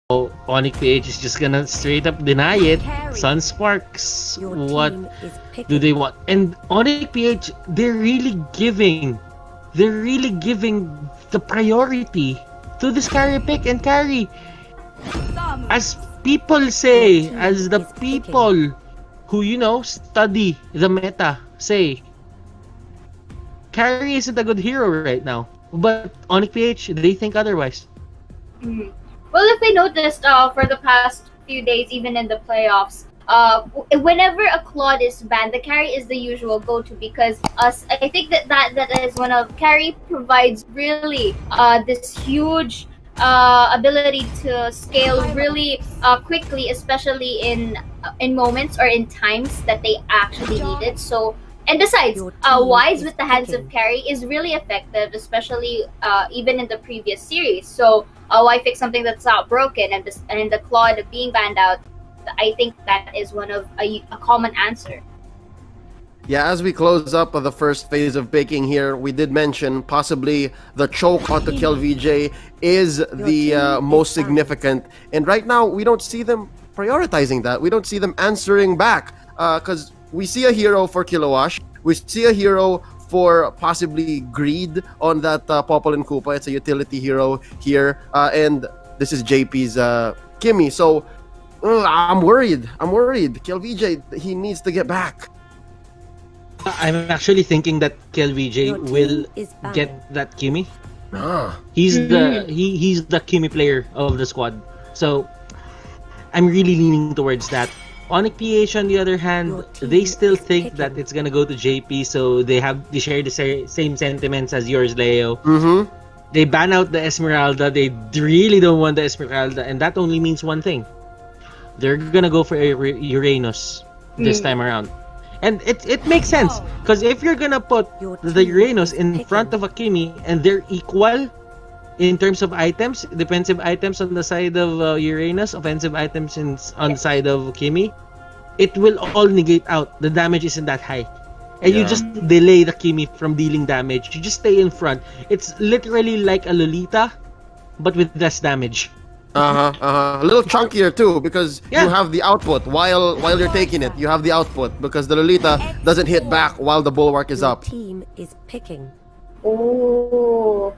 Onic PH is just gonna straight up deny it. Sunsparks, what do they want? And Onic PH, they're really giving the priority to this carry pick and carry. As people say, as the people who study the meta say, carry isn't a good hero right now. But Onic PH, they think otherwise. Well, if we noticed for the past few days, even in the playoffs, whenever a Claude is banned, the carry is the usual go-to because I think that is one of carry provides really this huge ability to scale really quickly, especially in moments or in times that they actually need it. So. And besides, Wise with the hands of carry is really effective, especially even in the previous series. So why fix something that's not broken? And the Claude being banned out, I think that is one of a common answer. Yeah, as we close up the first phase of baking here, we did mention possibly the choke onto Kill VJ is the most significant. And right now, we don't see them prioritizing that. We don't see them answering back because we see a hero for Kilowash. We see a hero for possibly Greed on that Popol and Koopa. It's a utility hero here. And this is JP's Kimmy. So I'm worried. Kill VJ, he needs to get back. I'm actually thinking that Kill VJ will get that Kimmy. He's the Kimmy player of the squad. So I'm really leaning towards that. Onic PH, on the other hand, they still think that it's gonna go to JP, so they share the same sentiments as yours, Leo. They ban out the Esmeralda. They really don't want the Esmeralda, and that only means one thing: they're gonna go for Uranus this time around. And it makes sense because if you're gonna put the Uranus in front of a Kimmy and they're equal in terms of items, defensive items on the side of Uranus, offensive items on the side of Kimmy, it will all negate out. The damage isn't that high. And you just delay the Kimmy from dealing damage. You just stay in front. It's literally like a Lolita, but with less damage. A little chunkier too because you have the output while you're taking it. You have the output because the Lolita doesn't hit back while the Bulwark is up. Team is picking. Oh.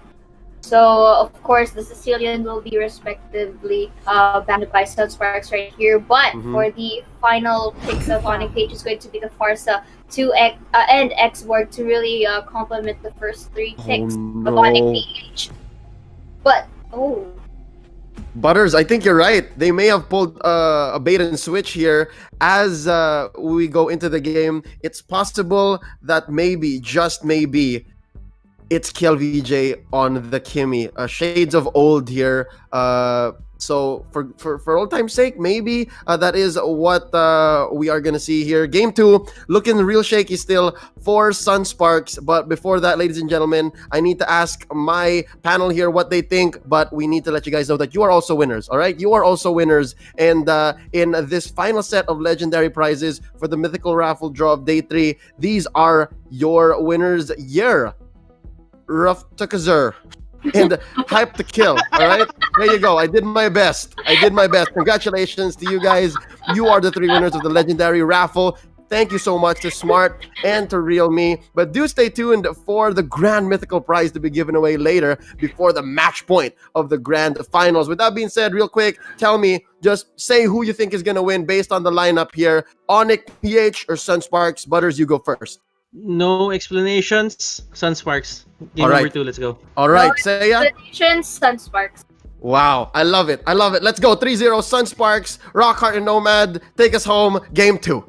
So, of course, the Sicilian will be respectively banned by Sunsparks right here. But for the final picks of Onic page is going to be the Farsa and X-Borg to really complement the first three picks of Onic page. But, Butters, I think you're right. They may have pulled a bait and switch here as we go into the game. It's possible that maybe, just maybe, it's Kill VJ on the Kimmy. Shades of old here. So for old time's sake, maybe that is what we are going to see here. Game 2, looking real shaky still for Sunsparks. But before that, ladies and gentlemen, I need to ask my panel here what they think. But we need to let you guys know that you are also winners, all right? You are also winners. And in this final set of legendary prizes for the mythical raffle draw of Day 3, these are your winners year. Rough Tukazer and Hype to Kill. All right, there you go. I did my best. Congratulations to you guys. You are the 3 winners of the legendary raffle. Thank you so much to Smart and to Real Me. But do stay tuned for the grand mythical prize to be given away later before the match point of the grand finals. With that being said, real quick, tell me, just say who you think is going to win based on the lineup here. Onic, PH, or Sunsparks? Butters, you go first. No explanations. Sunsparks. Game number 2, let's go. All right, no Saya. Sunsparks. Wow, I love it. Let's go. 3-0 Sunsparks. Rockhart and Nomad. Take us home. Game 2.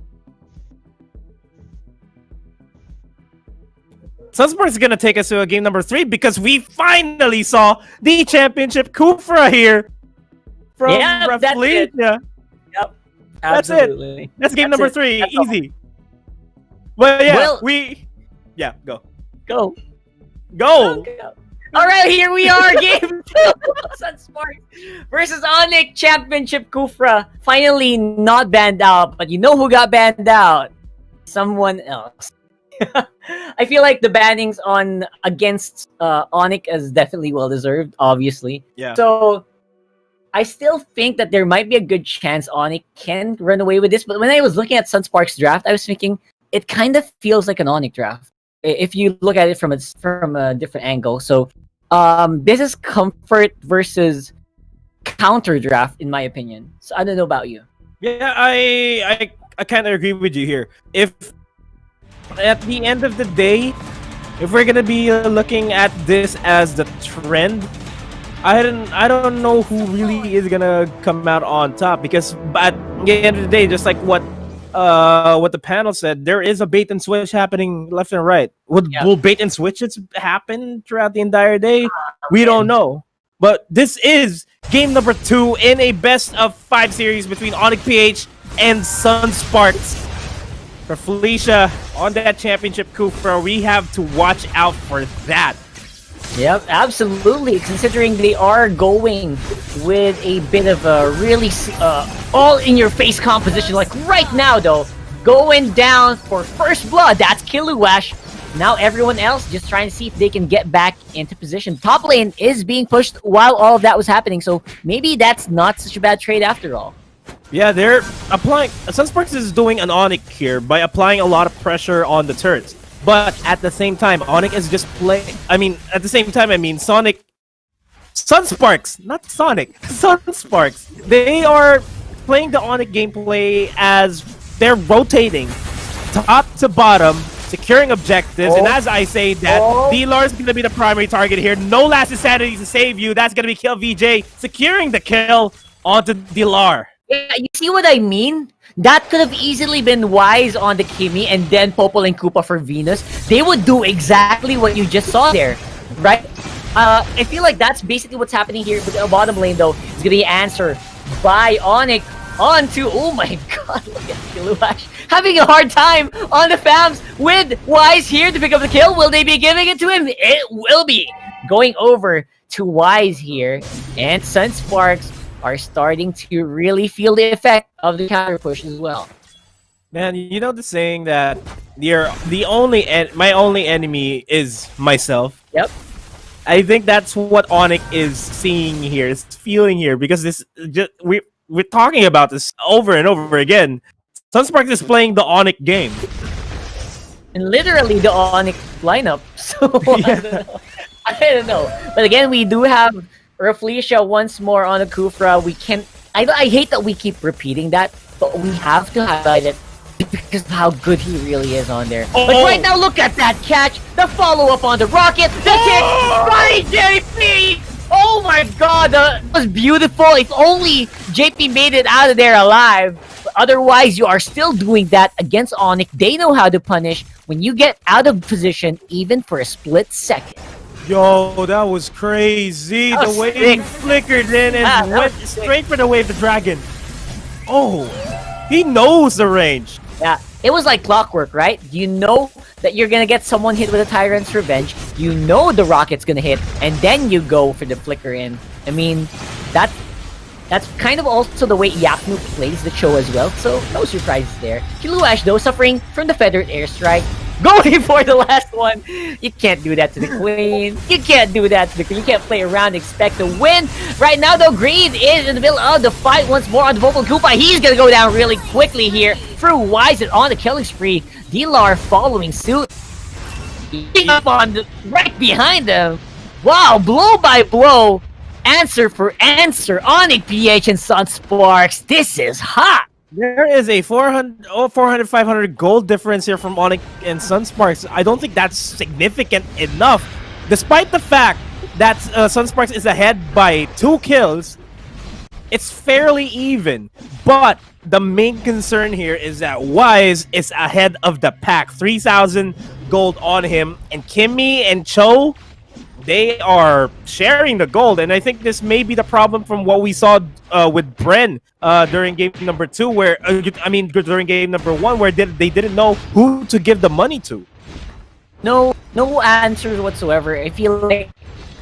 Sunsparks is going to take us to game number 3 because we finally saw the championship Kufra here from Rafflesia. Yep, That's absolutely. it. That's game number 3. Easy. Well, yeah, go. All right, here we are, game 2. Sunsparks versus Onic Championship Kufra. Finally not banned out, but you know who got banned out? Someone else. I feel like the bannings against Onic is definitely well deserved, obviously. Yeah. So I still think that there might be a good chance Onic can run away with this. But when I was looking at Sunsparks draft, I was thinking it kind of feels like an Onic draft if you look at it from a different angle. So this is comfort versus counter draft, in my opinion. So I don't know about you. Yeah, I kind of agree with you here. If at the end of the day, if we're gonna be looking at this as the trend, I don't know who really is gonna come out on top, because at the end of the day, just like what the panel said, there is a bait and switch happening left and right. Will bait and switches happen throughout the entire day? We don't know. But this is game number 2 in a best of 5 series between Onic PH and Sunsparks. For Felicia on that championship Kufra, we have to watch out for that. Yep, absolutely. Considering they are going with a bit of a really all-in-your-face composition. Like right now, though, going down for first blood. That's Kiluash. Now everyone else just trying to see if they can get back into position. Top lane is being pushed while all of that was happening, so maybe that's not such a bad trade after all. Yeah, they're applying... Sunsparks is doing an Onic here by applying a lot of pressure on the turrets. But at the same time, Onic is just playing... at the same time, Sonic... Sunsparks! Not Sonic. Sunsparks. They are playing the Onic gameplay as they're rotating top to bottom, securing objectives, and as I say that, D-Lar is going to be the primary target here. No last insanity to save you. That's going to be Kill VJ, securing the kill onto D-Lar. Yeah, you see what I mean? That could have easily been Wise on the Kimi and then Popol and Koopa for Venus. They would do exactly what you just saw there, right? I feel like that's basically what's happening here with the bottom lane, though. It's going to be answered by Onic onto... Oh my god, look at Kiluash having a hard time on the FAMs with Wise here to pick up the kill. Will they be giving it to him? It will be. Going over to Wise here, and Sunsparks are starting to really feel the effect of the counter push as well. Man, you know the saying that my only enemy is myself. Yep. I think that's what Onic is seeing here, is feeling here, because we're talking about this over and over again. Sunsparks is playing the Onic game. And literally the Onic lineup. So I don't know. But again, we do have Rafflesia once more on the Kufra. We can... I hate that we keep repeating that, but we have to highlight it because of how good he really is on there. But right now, look at that catch! The follow-up on the rocket! The kick by JP! Oh my god, that was beautiful! If only JP made it out of there alive. But otherwise, you are still doing that against Onic. They know how to punish when you get out of position, even for a split second. Yo, that was crazy. The way he flickered in and went straight for the Wave the Dragon. Oh, he knows the range. Yeah, it was like clockwork, right? You know that you're gonna get someone hit with a Tyrant's Revenge. You know the rocket's gonna hit, and then you go for the flicker in. I mean, that's kind of also the way Yaknu plays the show as well, so no surprises there. Kiluash, though, suffering from the feathered airstrike. Going for the last one. You can't do that to the Queen. You can't do that to the Queen. You can't play around and expect to win. Right now, though, Greed is in the middle of the fight once more on the Vocal Koopa. He's going to go down really quickly here. Through Wise on the killing spree. D-Lar following suit. Up on the, right behind them. Wow, blow by blow. Answer for answer. Onic PH and Sunsparks. This is hot. There is a 400-500 gold difference here from Onic and Sunsparks. I don't think that's significant enough. Despite the fact that Sunsparks is ahead by 2 kills, it's fairly even. But the main concern here is that Wise is ahead of the pack. 3,000 gold on him. And Kimmy and Cho, they are sharing the gold, and I think this may be the problem from what we saw with Bren during game number 2, where during game number 1, where they didn't know who to give the money to. No answers whatsoever. I feel like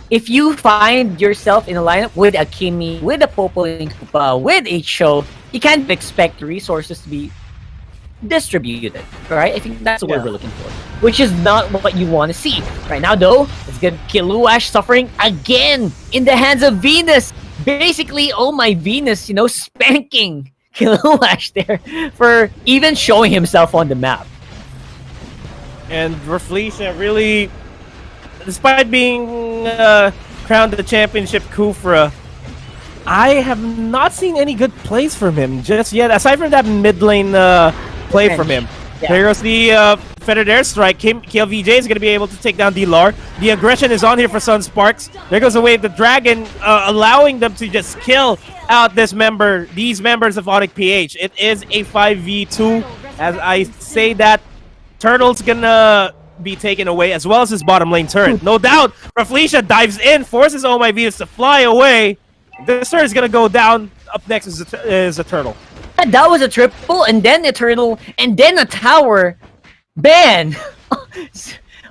if you find yourself in a lineup with a Kimi, with a Popol and Koopa, with a Cho, you can't expect resources to be distributed, right? I think that's what we're looking for, which is not what you want to see. Right now, though, it's good. Kiluash suffering again in the hands of Venus. basically, oh my Venus, you know, spanking Kilowash there for even showing himself on the map. And Rafflesia really, despite being crowned the championship Kufra, I have not seen any good plays from him just yet, aside from that mid lane play from him. Yeah. There goes the feathered airstrike. KLVJ is going to be able to take down D-Lar. The aggression is on here for Sunsparks. There goes the wave, the dragon, allowing them to just kill out these members of Onic PH. It is a 5v2. As I say that, Turtle's gonna be taken away, as well as his bottom lane turret. No doubt, Rafflesia dives in, forces Oh My Venus to fly away. This turret is gonna go down. Up next is a Turtle. That was a triple, and then a turtle, and then a tower. Ban!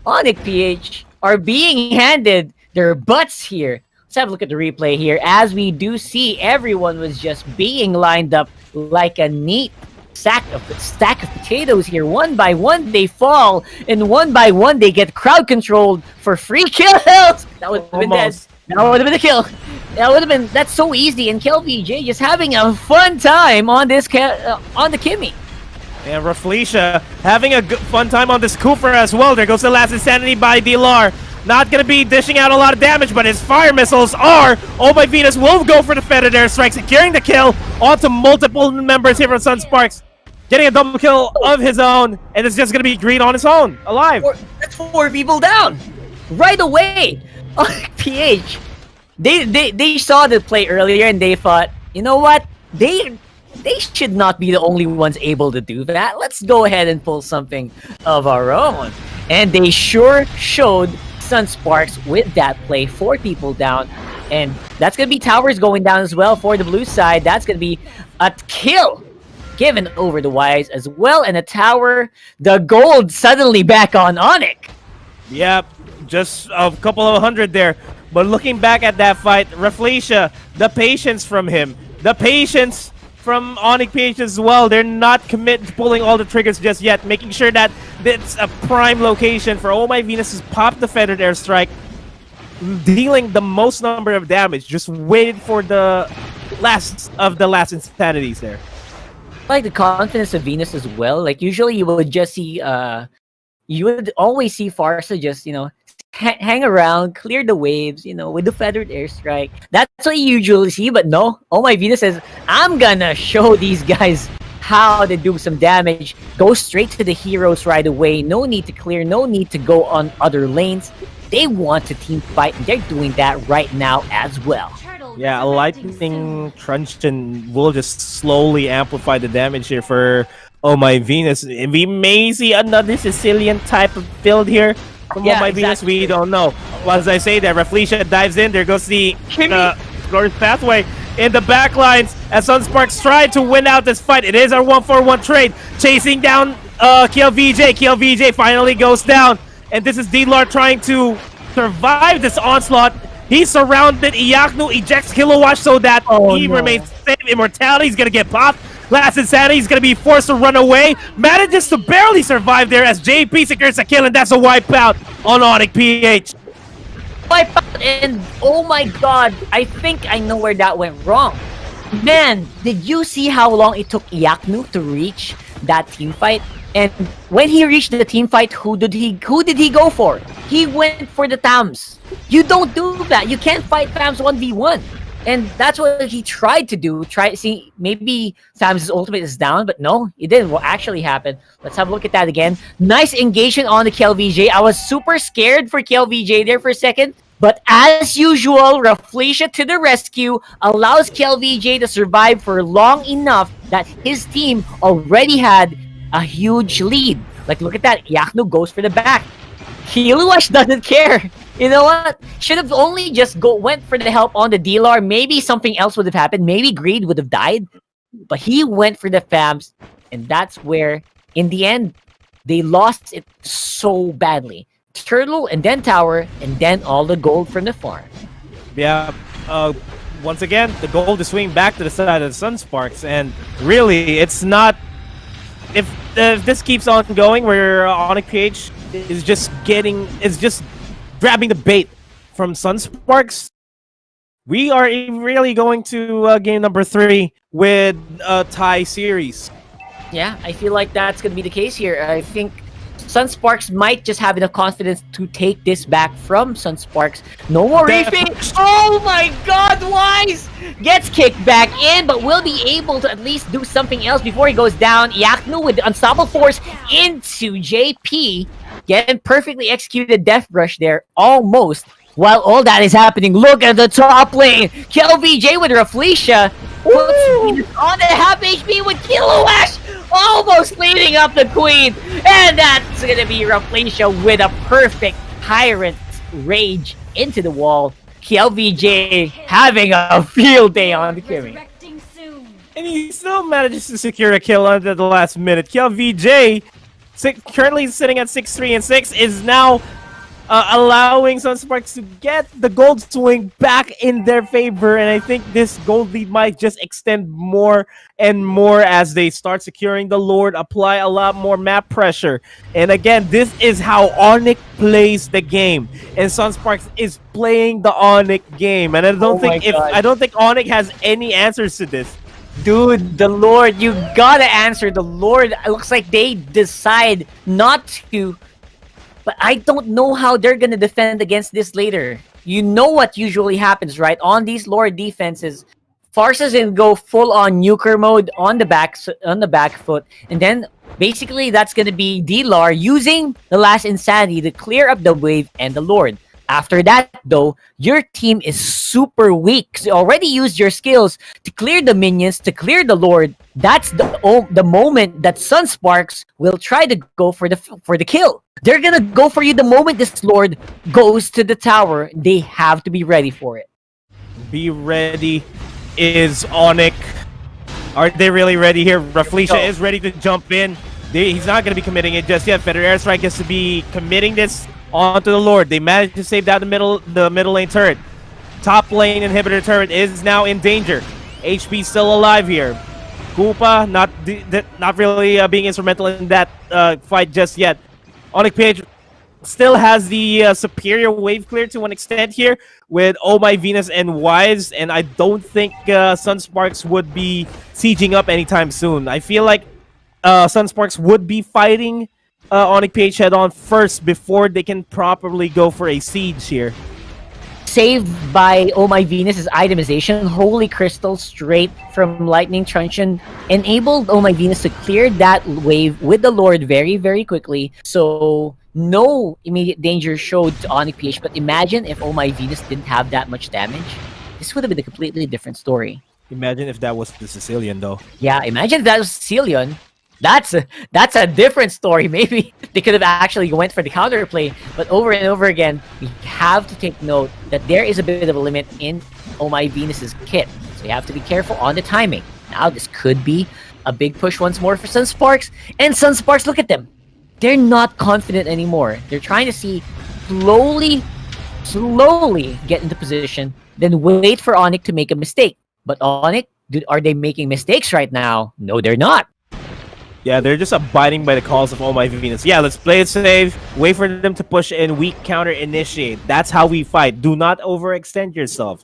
Onic PH are being handed their butts here. Let's have a look at the replay here. As we do see, everyone was just being lined up like a neat stack of potatoes here. One by one they fall, and one by one they get crowd controlled for free kills. That would have been dead. That would have been a kill. That would have been. That's so easy. And KLVJ just having a fun time on this on the Kimmy. And Rafflesia having a good fun time on this Kufra as well. There goes the last insanity by D-Lar. Not going to be dishing out a lot of damage, but his fire missiles are. Oh My Venus will go for the feathered airstrike, securing the kill onto multiple members here from Sunsparks. Getting a double kill of his own, and it's just going to be Green on his own, alive. That's 4 people down right away. PH, they saw the play earlier and they thought, you know what? They should not be the only ones able to do that. Let's go ahead and pull something of our own. And they sure showed Sunsparks with that play. 4 people down. And that's going to be towers going down as well for the blue side. That's going to be a kill given over the Wise as well. And a tower, the gold suddenly back on Onic. Yep, just a couple of 100 there. But looking back at that fight, Rafflesia, the patience from him, the patience from Onic PH as well. They're not committed to pulling all the triggers just yet, making sure that it's a prime location for Oh My Venus to pop the feathered airstrike, dealing the most number of damage. Just waited for the last insanities there. I like the confidence of Venus as well. Like usually you would just see you would always see Farsa just, you know, hang around, clear the waves, you know, with the feathered airstrike. That's what you usually see, but no. Oh My Venus says, I'm gonna show these guys how to do some damage. Go straight to the heroes right away. No need to clear, no need to go on other lanes. They want to team fight, and they're doing that right now as well. Yeah, a lightning truncheon will just slowly amplify the damage here for Oh My Venus. We may see another Sicilian type of build here from Oh My Venus. We don't know. Well, as I say that, Rafflesia dives in. There goes the Glorious Pathway in the backlines as Sunsparks tried to win out this fight. It is our 1-for-1 trade. Chasing down KLVJ. KLVJ finally goes down. And this is D-Lar trying to survive this onslaught. He's surrounded. Iyaknu ejects Kilowash so that he remains safe. Immortality is going to get popped. Last Insanity, he's going to be forced to run away. Manages to barely survive there as JP secures a kill, and that's a wipeout on Onic PH. Wipeout, and oh my god, I think I know where that went wrong. Man, did you see how long it took Iyaknu to reach that team fight? And when he reached the team fight, who did he go for? He went for the Tams. You don't do that. You can't fight Tams 1v1. And that's what he tried to do. See, maybe Tham's ultimate is down, but no, it didn't actually happen. Let's have a look at that again. Nice engagement on the KLVJ. I was super scared for KLVJ there for a second. But as usual, Rafflesia to the rescue, allows KLVJ to survive for long enough that his team already had a huge lead. Like, look at that. Iyaknu goes for the back. Kilowash doesn't care. You know what? Should have only just went for the help on the D-Lar. Maybe something else would have happened. Maybe Greed would have died. But he went for the FAMs. And that's where, in the end, they lost it so badly. Turtle, and then Tower, and then all the gold from the farm. Yeah. Once again, the gold is swinging back to the side of the Sunsparks. And really, it's not... If this keeps on going, where Onic PH is just grabbing the bait from Sunsparks, we are really going to game number 3 with a tie series. Yeah, I feel like that's going to be the case here. I think SUNSPARKs might just have enough confidence to take this back from SUNSPARKs. No more refing! Oh my god, Wise! Gets kicked back in, but will be able to at least do something else before he goes down. Yaknu with the Unstoppable Force into JP. Getting perfectly executed Death Rush there, almost. While all that is happening, look at the top lane! KLVJ with Rafflesia. On the half HP with Kiloash, almost leading up the Queen, and that's gonna be Rafflesia with a perfect Tyrant Rage into the wall. KLVJ having a field day on the Kimmy. And he still manages to secure a kill under the last minute. KLVJ, currently sitting at 6-3 and 6, is now allowing SUNSPARKs to get the gold swing back in their favor, and I think this gold lead might just extend more and more as they start securing the Lord, apply a lot more map pressure. And again, this is how Onic plays the game, and SUNSPARKs is playing the Onic game, and I don't think Onic has any answers to this. Dude, the Lord, you gotta answer the Lord. It looks like they decide not to. But I don't know how they're gonna defend against this later. You know what usually happens, right? On these Lord defenses, Farsa's gonna go full on nuker mode on the back foot, and then basically that's gonna be D-Lar using the last Insanity to clear up the wave and the Lord. After that, though, your team is super weak. So you already used your skills to clear the minions, to clear the Lord. That's the moment that SUNSPARKs will try to go for the kill. They're gonna go for you the moment this Lord goes to the tower. They have to be ready for it. Be ready is Onic. Are they really ready here? Rafflesia is ready to jump in. He's not gonna be committing it just yet. Federer Airstrike gets to be committing this onto the Lord. They managed to save down the middle lane turret. Top lane inhibitor turret is now in danger. HP still alive here. Koopa not really being instrumental in that fight just yet. Onic Page still has the superior wave clear to an extent here with Oh My Venus and Wise, and I don't think SUNSPARKs would be sieging up anytime soon. I feel like SUNSPARKs would be fighting Onic Page head-on first before they can properly go for a siege here. Saved by Oh My Venus' itemization, Holy Crystal straight from Lightning Truncheon enabled Oh My Venus to clear that wave with the Lord very, very quickly. So no immediate danger showed to Onic PH, but imagine if Oh My Venus didn't have that much damage. This would have been a completely different story. Imagine if that was the Sicilian, though. Yeah, imagine if that was Sicilian. That's a different story. Maybe they could have actually went for the counterplay, but over and over again, we have to take note that there is a bit of a limit in Oh My Venus's kit. So you have to be careful on the timing. Now this could be a big push once more for SUNSPARKs, and SUNSPARKs, look at them. They're not confident anymore. They're trying to see slowly get into position, then wait for Onic to make a mistake. But Onic, are they making mistakes right now? No, they're not. Yeah, they're just abiding by the calls of Oh My Venus. Yeah, let's play it safe. Wait for them to push in. Weak counter initiate. That's how we fight. Do not overextend yourself.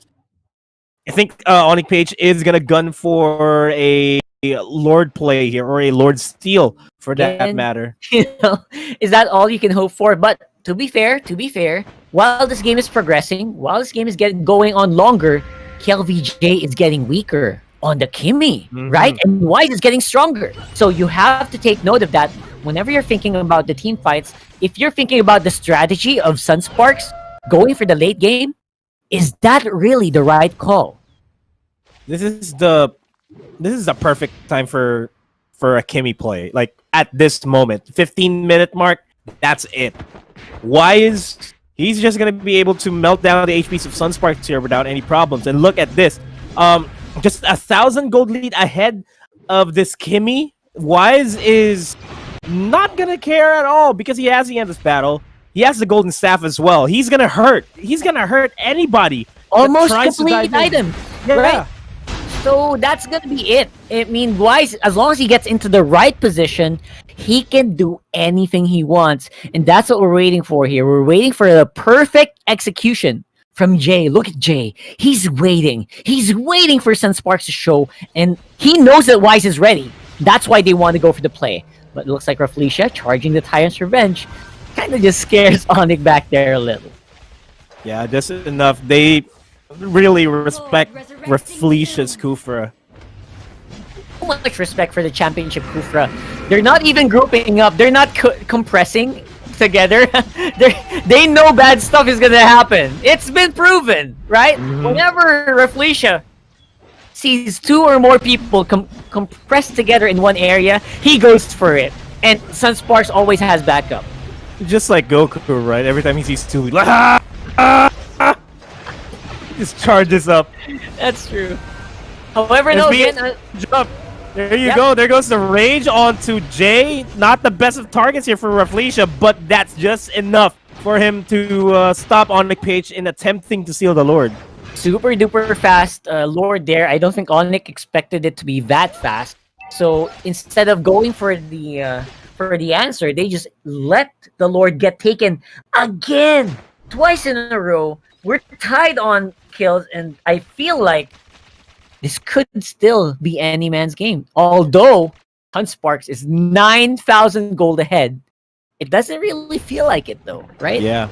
I think Onic Page is going to gun for a Lord play here, or a Lord steal for that matter. You know, is that all you can hope for? But to be fair, while this game is progressing, while this game is going on longer, KLVJ is getting weaker on the Kimmy, right? And Wise is getting stronger. So you have to take note of that whenever you're thinking about the team fights. If you're thinking about the strategy of SUNSPARKs going for the late game, is that really the right call? This is the perfect time for a Kimmy play. Like at this moment, 15-minute mark, that's it. Wise, he's just gonna be able to melt down the HPs of SUNSPARKs here without any problems. And look at this. Just 1,000 gold lead ahead of this Kimmy. Wise is not gonna care at all because he has the endless battle. He has the golden staff as well. He's gonna hurt. He's gonna hurt anybody. Almost complete item, yeah. Right? So that's gonna be it. I mean, Wise, as long as he gets into the right position, he can do anything he wants, and that's what we're waiting for here. We're waiting for the perfect execution from Jay. Look at Jay. He's waiting. He's waiting for SUNSPARKs to show, and he knows that Wise is ready. That's why they want to go for the play. But it looks like Rafflesia charging the Tyrant's Revenge kind of just scares Onic back there a little. Yeah, just enough. They really respect Rafflesia's Kufra. So much respect for the championship Kufra. They're not even grouping up. They're not compressing together. They know bad stuff is gonna happen. It's been proven, right? Whenever Rafflesia sees two or more people compressed together in one area, he goes for it. And SUNSPARKs always has backup. Just like Goku, right? Every time he sees two, just charges up. That's true. However, no, again, jump. There you go. There goes the rage onto Jay. Not the best of targets here for Rafflesia, but that's just enough for him to stop Onic PH in attempting to seal the Lord. Super duper fast Lord there. I don't think Onic expected it to be that fast. So instead of going for the answer, they just let the Lord get taken again. Twice in a row. We're tied on kills, and I feel like this could still be any man's game. Although SUNSPARKs is 9,000 gold ahead, it doesn't really feel like it though, right? Yeah.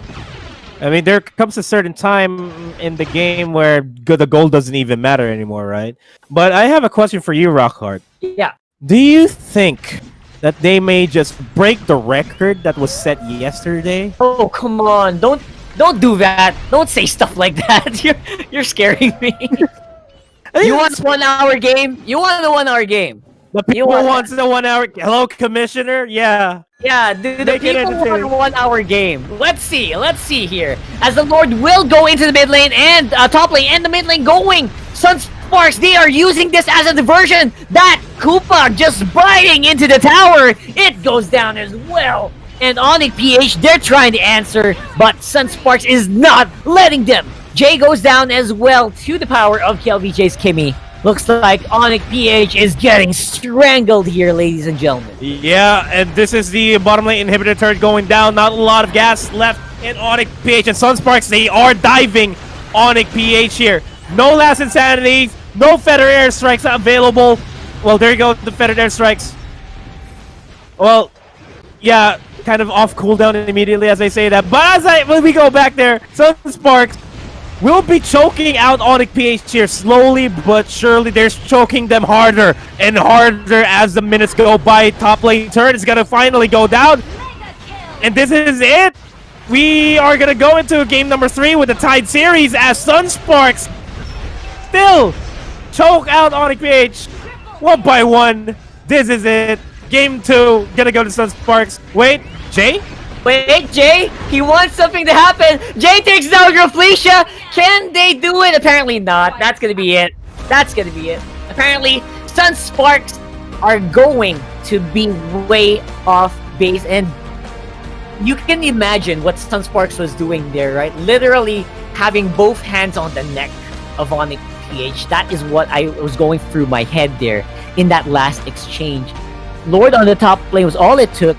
I mean, there comes a certain time in the game where the gold doesn't even matter anymore, right? But I have a question for you, Rockhart. Yeah. Do you think that they may just break the record that was set yesterday? Oh, come on. Don't do that. Don't say stuff like that. You're scaring me. You want a 1 hour game? You want a 1 hour game? The people want the 1 hour. Hello, Commissioner. Yeah. Yeah, dude, the people want a 1 hour game. Let's see here. As the Lord will go into the mid lane and top lane and the mid lane going. SUNSPARKs, they are using this as a diversion. That Koopa just biting into the tower. It goes down as well. And Onic PH, they're trying to answer, but SUNSPARKs is not letting them. Jay goes down as well to the power of KLVJ's Kimmy. Looks like Onic PH is getting strangled here, ladies and gentlemen. Yeah, and this is the bottom lane inhibitor turret going down. Not a lot of gas left in Onic PH. And SUNSPARKs, they are diving Onic PH here. No last insanities, no feather airstrikes available. Well, there you go, the feather airstrikes. Well, yeah, kind of off cooldown immediately as I say that. But when we go back there, SUNSPARKs will be choking out Onic PH here slowly but surely. They're choking them harder and harder as the minutes go by. Top lane turret is gonna finally go down, and this is it. We are gonna go into game number 3 with the tied series as SUNSPARKs still choke out Onic PH 1 by 1. This is it. Game 2 gonna go to SUNSPARKs. Wait, Jay? Wait, Jay, he wants something to happen. Jay takes down Rafflesia. Can they do it? Apparently not. That's gonna be it. Apparently, SUNSPARKs are going to be way off base, and you can imagine what SUNSPARKs was doing there, right? Literally having both hands on the neck of Onic PH. That is what I was going through my head there in that last exchange. Lord on the top lane was all it took.